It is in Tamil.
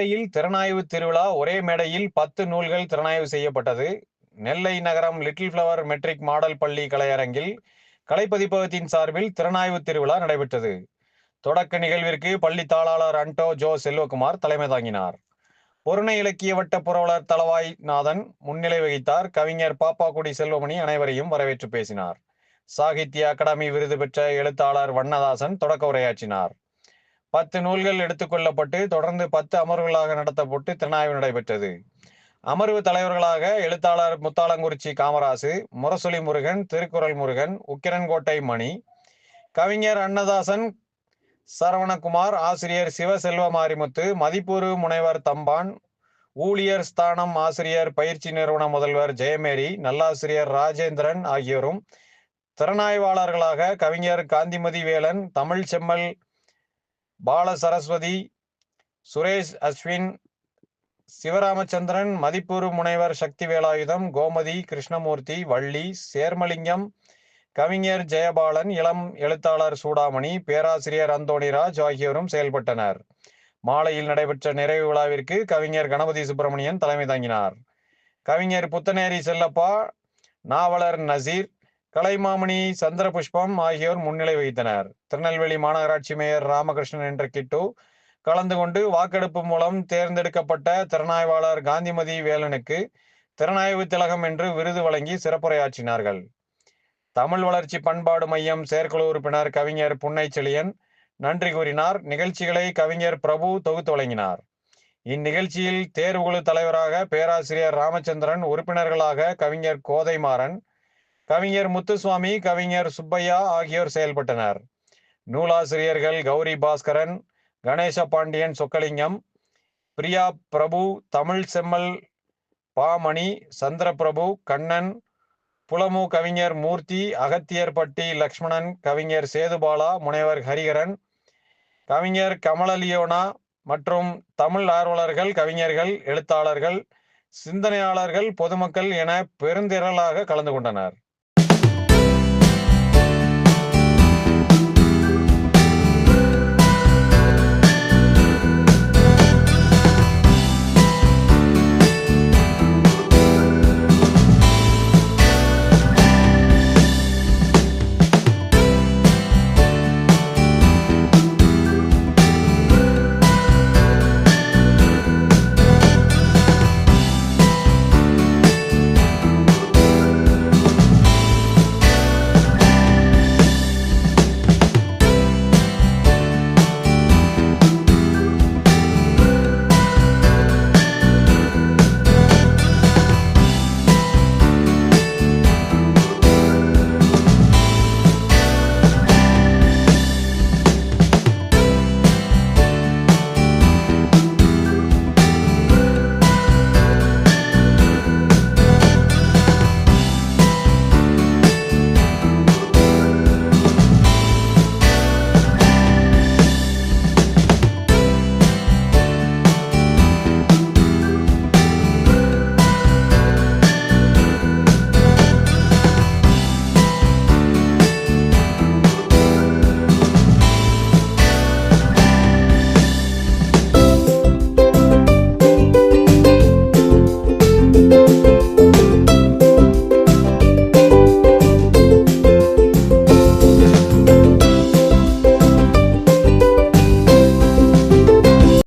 நெல்லையில் திறனாய்வு திருவிழா ஒரே மேடையில் 10 நூல்கள் திறனாய்வு செய்யப்பட்டது. நெல்லை நகரம் லிட்டில் ஃப்ளவர் மெட்ரிக் மாடல் பள்ளி கலையரங்கில் கலைப்பதிப்பகத்தின் சார்பில் திறனாய்வு திருவிழா நடைபெற்றது. தொடக்க நிகழ்விற்கு பள்ளி தாளாளர் அன்டோ ஜோ செல்வகுமார் தலைமை தாங்கினார். பொருணை இலக்கிய வட்ட புரவலர் தளவாய் நாதன் முன்னிலை வகித்தார். கவிஞர் பாப்பாக்குடி செல்வமணி அனைவரையும் வரவேற்று பேசினார். சாகித்ய அகாடமி விருது பெற்ற எழுத்தாளர் வண்ணதாசன் தொடக்க உரையாற்றினார். 10 நூல்கள் எடுத்துக்கொள்ளப்பட்டு தொடர்ந்து 10 அமர்வுகளாக நடத்தப்பட்டு திறனாய்வு நடைபெற்றது. அமர்வு தலைவர்களாக எழுத்தாளர் முத்தாளங்குறிச்சி காமராசு, முரசொலி முருகன், திருக்குறள் முருகன், உக்கிரன்கோட்டை மணி, கவிஞர் அன்னதாசன், சரவணகுமார், ஆசிரியர் சிவசெல்வ மாரிமுத்து, மதிப்பூறு முனைவர் தம்பான், ஊழியர் ஸ்தானம் ஆசிரியர் பயிற்சி நிறுவன முதல்வர் ஜெயமேரி, நல்லாசிரியர் ராஜேந்திரன் ஆகியோரும், திறனாய்வாளர்களாக கவிஞர் காந்திமதி வேலன், தமிழ் செம்மல் பால சரஸ்வதி, சுரேஷ் அஸ்வின், சிவராமச்சந்திரன், மதிப்பூறு முனைவர் சக்தி வேலாயுதம், கோமதி, கிருஷ்ணமூர்த்தி, வள்ளி, சேர்மலிங்கம், கவிஞர் ஜெயபாலன், இளம் எழுத்தாளர் சூடாமணி, பேராசிரியர் அந்தோணிராஜ் ஆகியோரும் செயல்பட்டனர். மாலையில் நடைபெற்ற நிறைவு விழாவிற்கு கவிஞர் கணபதி சுப்பிரமணியன் தலைமை தாங்கினார். கவிஞர் புத்தனேரி செல்லப்பா, நாவலர் நசீர், கலைமாமணி சந்திரபுஷ்பம் ஆகியோர் முன்னிலை வகித்தனர். திருநெல்வேலி மாநகராட்சி மேயர் ராமகிருஷ்ணன் என்ற கிட்டு கலந்து கொண்டு வாக்கெடுப்பு மூலம் தேர்ந்தெடுக்கப்பட்ட திறனாய்வாளர் காந்திமதி வேலனுக்கு திறனாய்வு திலகம் என்று விருது வழங்கி சிறப்புரையாற்றினார்கள். தமிழ் வளர்ச்சி பண்பாடு மையம் செயற்குழு உறுப்பினர் கவிஞர் புன்னை செழியன் நன்றி கூறினார். நிகழ்ச்சிகளை கவிஞர் பிரபு தொகுத்து வழங்கினார். இந்நிகழ்ச்சியில் தேர்வுக்குழு தலைவராக பேராசிரியர் ராமச்சந்திரன், உறுப்பினர்களாக கவிஞர் கோதைமாறன், கவிஞர் முத்துசுவாமி, கவிஞர் சுப்பையா ஆகியோர் செயல்பட்டனர். நூலாசிரியர்கள் கௌரி பாஸ்கரன், கணேச பாண்டியன் சொக்கலிங்கம், பிரியா பிரபு, தமிழ் செம்மல் பாமணி, சந்திரபிரபு, கண்ணன், புலமு கவிஞர் மூர்த்தி, அகத்தியர்பட்டி லக்ஷ்மணன், கவிஞர் சேதுபாலா, முனைவர் ஹரிகரன், கவிஞர் கமலலியோனா மற்றும் தமிழ் ஆர்வலர்கள், கவிஞர்கள், எழுத்தாளர்கள், சிந்தனையாளர்கள், பொதுமக்கள் என பெருந்திரளாக கலந்து கொண்டனர்.